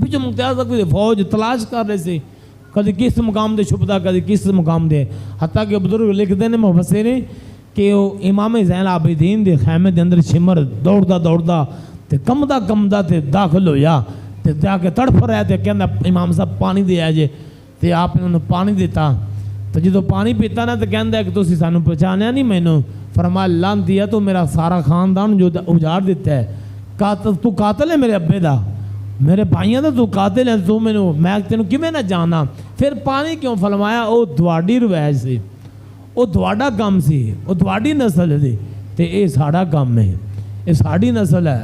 پچھو مختار تقوی دی فوج تلاش کر رہے سے، کدی کس مقام دے چھپتا کدی کس مقام دے، حتیٰ کہ بزرگ لکھتے ہیں مفسرین کہ امام زین العابدین دے خیمے دے اندر شمر دوڑدا تے کمدا تے داخل ہویا تے جا کے تڑپ رہا تے کہندا امام صاحب پانی دے آجے تے آپ نے انہوں پانی دیتا، تو جدو پانی پیتا نا تو کہندا ہے کہ تسی سانو پہچانیا نہیں مینوں، فرمایا لعنتی ہے تو میرا سارا خاندان جو اجاڑ دیتا ہے، تو قاتل ہے میرے ابے دا، میرے بھائیاں دا تو قاتل ہے، تو میں تینوں کیویں نہ جانا، پھر پانی کیوں؟ فرمایا او دواڈی روایت سی، او دواڈا کام سی، او دواڈی نسل دی تے اے ساڈا کام ہے، اے ساڈی نسل ہے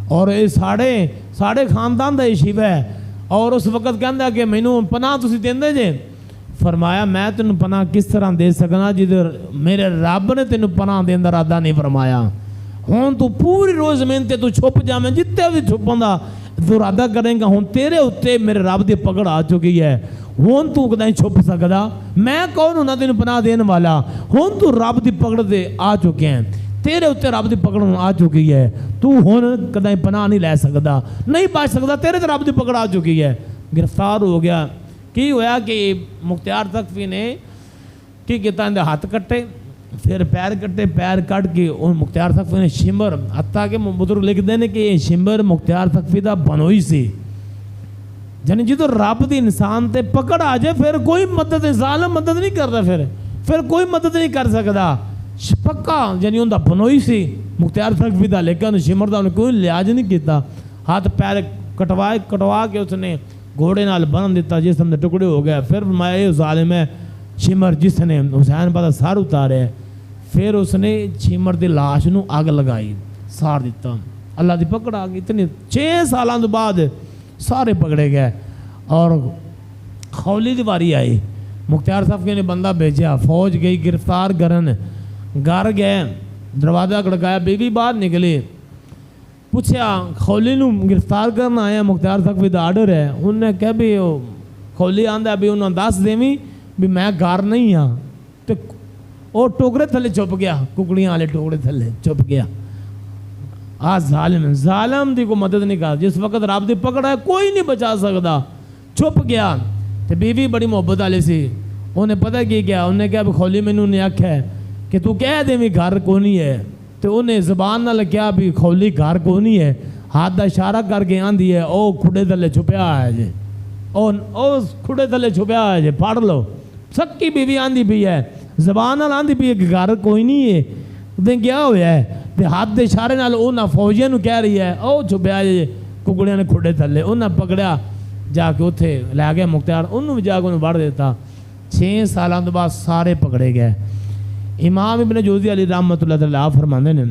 اور اے ساڑے خاندان دا شیوہ ہے۔ اور اس وقت کہندا کہ مینوں پناہ تسی دیندے جے، فرمایا میں تینوں پناہ کس طرح دے سکنا جدھر میرے رب نے تینوں پناہ دین دا ارادہ نہیں فرمایا، ہون تو پوری روز زمین تے تو چھپ جا، میں جتے بھی چھپندا تو ارادہ کریں گا، ہون تیرے اتے میرے رب دی پکڑ آ چکی ہے، ہون تو کدیں چھپ سکدا، میں کون ہوں نہ تینوں پناہ دین والا، ہون تو رب دی پکڑ دے آ چکے ہیں، تیرے اتے رب دی پکڑ آ چکی ہے، تو ہون کدیں پناہ نہیں لے سکدا، نہیں بچ سکدا، تیرے تے رب دی پکڑ آ چکی ہے۔ گرفتار ہو گیا، کی ہویا کہ مختار تقوی نے کی کیتا اندے ہاتھ کٹے، پھر پیر کٹے، پیر کٹ کے ان مختار تقوی نے شمر، حتیٰ کہ بزرگ لکھ دینے کہ یہ شمر مختار تقوی دا بنوئی سی، یعنی جدو رب دی انسان تے پکڑ آ جائے پھر کوئی مدد، ظالم مدد نہیں کرتا، پھر کوئی مدد نہیں کر سکتا، پکا یعنی ان دا بنوئی سی مختار تقوی دا، لیکن شمر دا انہیں کوئی لحاظ نہیں کیتا، ہاتھ پیر کٹوا کے اس نے گھوڑے نال بن دیتا، جسم دے ٹکڑے ہو گئے، پھر فرمایا یہ ظالم ہے شمر جس نے حسین پتہ سار اتارے، پھر اس نے شمر دی لاش نو آگ لگائی، سار دیتا، اللہ دی پکڑ آ گئی، اتنی 6 سالوں بعد سارے پکڑے گئے، اور خولی دی واری آئی، مختار تقوی نے بندہ بھیجا، فوج گئی گرفتار کرن، گھر گئے، دروازہ کھڑکایا، بیوی باہر نکلی، پوچھا خولی نو گرفتار کرنا آیا، مختار تقوی دا آرڈر ہے، انہوں نے کہا بھی خولی آندا بھی انہوں نے دس دیویں بھی میں گھر نہیں ہاں، تو وہ ٹوکرے تھلے چھپ گیا، ککڑیاں والے ٹوکرے تھلے چھپ گیا، ظالم دی کو مدد نہیں کر، جس وقت رب دی پکڑ ہے کوئی نہیں بچا سکتا، چھپ گیا، تو بیوی بڑی محبت والی سی، انہیں پتہ کی کیا، انہیں کہا بھی خولی مینوں نے آکھا ہے کہ تو کہہ دے بھی گھر کو نہیں ہے، تو انہیں زبان نہ کیا بھی خولی گھر کو نہیں ہے، ہاتھ دا اشارہ کر کے آندھی ہے، او کھڑے تھلے چھپیا ہے جی، او کھڑے تھلے چھپیا ہے جی، پڑھ لو، سکی بیوی آندھی بھی ہے، زبان نہ آندھی بھی ہے کہ گھر کوئی نہیں ہے، دیں کیا ہویا ہے، تے ہاتھ دے اشارے نال انہاں فوجیاں نو کہہ رہی ہے، او چھپیا جی ککڑیاں نے کھڑے تھلے، انہاں پکڑیا جا کے اتھے لے گیا مختار، انہوں بھی جا کے انہوں بڑھ دیتا، 6 سالوں بعد سارے پکڑے گئے۔ امام ابن جوزی علی رحمۃ اللہ علیہ فرماندے نے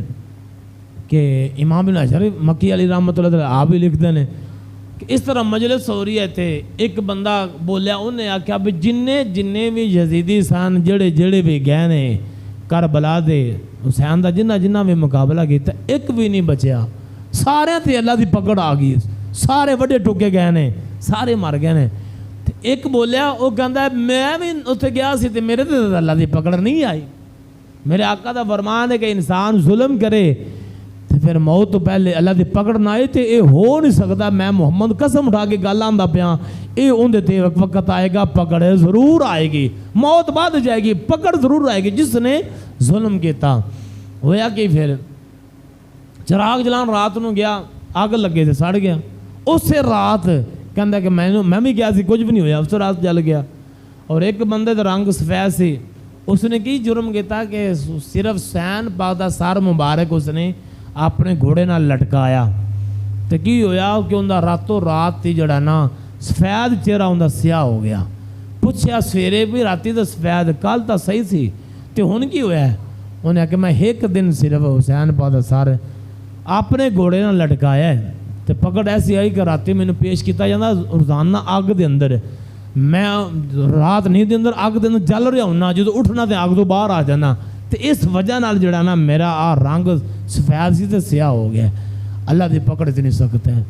کہ امام ابن حجر مکی علی رحمۃ اللہ علیہ آپ بھی لکھتے ہیں کہ اس طرح مجلس ہو رہی ہے تھے، ایک بندہ بولیا، انہیں آکھا بھی جننے بھی یزیدی سان جڑے بھی گئے نے کربلا دے حسین دا جنہ بھی مقابلہ کیتا ایک بھی نہیں بچیا، سارے تے اللہ دی پکڑ آ گئی، سارے وڈے ٹوکے گئے نے، سارے مر گئے نے، ایک بولیا وہ کہندا ہے میں بھی اتنے گیا سی تے میرے تے اللہ دی پکڑ نہیں آئی، میرے آقا دا فرمان ہے کہ انسان ظلم کرے تو پھر موت تو پہلے اللہ دی پکڑ نہ آئے تو یہ ہو نہیں سکتا، میں محمد قسم اٹھا کے گل آندا پیا، یہ اندے تے وقت آئے گا، پکڑ ضرور آئے گی، موت بعد جائے گی، پکڑ ضرور آئے گی جس نے ظلم کیتا۔ ہویا کہ پھر چراغ جلان رات نو گیا، آگ لگے تھے، سڑ گیا، اس رات کہندا کہ میں بھی گیا سی، کچھ بھی نہیں ہویا، اس رات جل گیا، اور ایک بندے دا رنگ سفید سی، اس نے کی جرم کیتا کہ صرف حسین پاک دا سر مبارک اس نے اپنے گھوڑے نال لٹکایا، تو کی ہویا کہ اندہ راتوں رات تی جڑا نا سفید چہرہ اندہ سیاہ ہو گیا، پوچھیا سویرے بھی راتی تو سفید، کل تا صحیح سی، تو ہن کی ہویا ہے، انہیں کہ میں ایک دن صرف حسین پاک دا سر اپنے گھوڑے نال لٹکایا ہے، تو پکڑ ایسی آئی کہ راتی میں نے پیش کیتا جانا روزانہ آگ دے اندر، میں رات نہیں دے اندر آگ دے اندر جل رہا ہونا، جدو اٹھنا تے آگ تو باہر آ جانا، تو اس وجہ نال جڑا نا میرا رنگ سفید سی تے سیاہ ہو گیا، اللہ دی پکڑ اتنی سخت ہے۔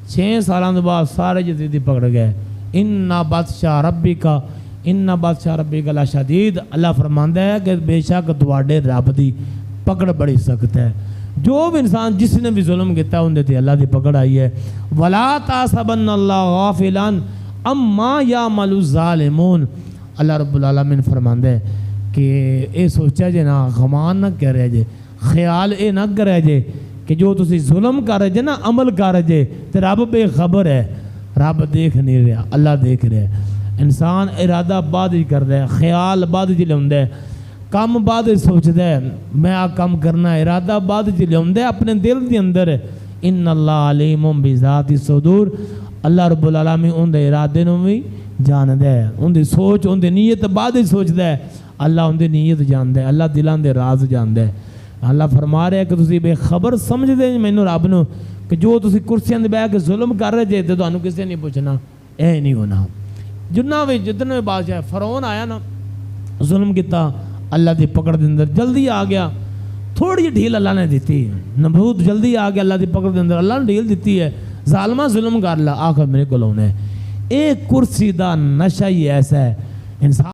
6 سالوں بعد سارے یزیدی پکڑ گئے، اِنَّ بَطْشَ رَبِّكَ اِنَّ بَطْشَ رَبِّكَ لَشَدِيدٌ، اللہ فرماندا ہے کہ بے شک تواڈے رب دی پکڑ بڑی سخت ہے، جو بھی انسان جس نے بھی ظلم کیتا ہے اندے تے اللہ دی پکڑ آئی ہے. ولا تحسبن اللہ غافلا اما یعمل الظالمون. اللہ رب العالمین فرماندا ہے کہ اے سوچا جے نا غمان نہ کرے جے, خیال اے نہ کرے جے کہ جو تسی ظلم کر رہے جے نا عمل کر رہے جے تے رب بے خبر ہے, رب دیکھ نہیں رہا, اللہ دیکھ رہا ہے. انسان ارادہ بعد ہی کر رہا ہے, خیال بعد ہی لوندا ہے, کم بعد ہی سوچدا ہے میں آ کم کرنا, ارادہ بعد ہی لوندا ہے اپنے دل دے اندر. ان اللہ علیم بذات الصدور. اللہ رب العالمین ان دے ارادے نوں بھی جاندا ہے, ان دی سوچ ان دی نیت بعد ہی سوچدا ہے. اللہ ان دی نیت جاندا ہے, اللہ دلاں دے راز جاندا ہے. اللہ فرما رہا ہے کہ تسی بے خبر سمجھ دے مینوں رب نو کہ جو تسی کرسیاں تے بیٹھ کے ظلم کر رہے جے تے تانوں کسے نہیں پوچھنا, اے نہیں ہونا. جتنا بھی بادشاہ فرعون آیا نا ظلم کیتا, اللہ دی پکڑ دے اندر جلدی آ گیا. تھوڑی جی ڈھیل اللہ نے دیتی, نمرود جلدی آ گیا اللہ دی پکڑ دے اندر, اللہ نے ڈھیل دیتی ہے, ظالمہ ظلم کر لا آخر میرے کو ہونا ہے. ایک کرسی دا نشہ ہی ایسا ہے انسان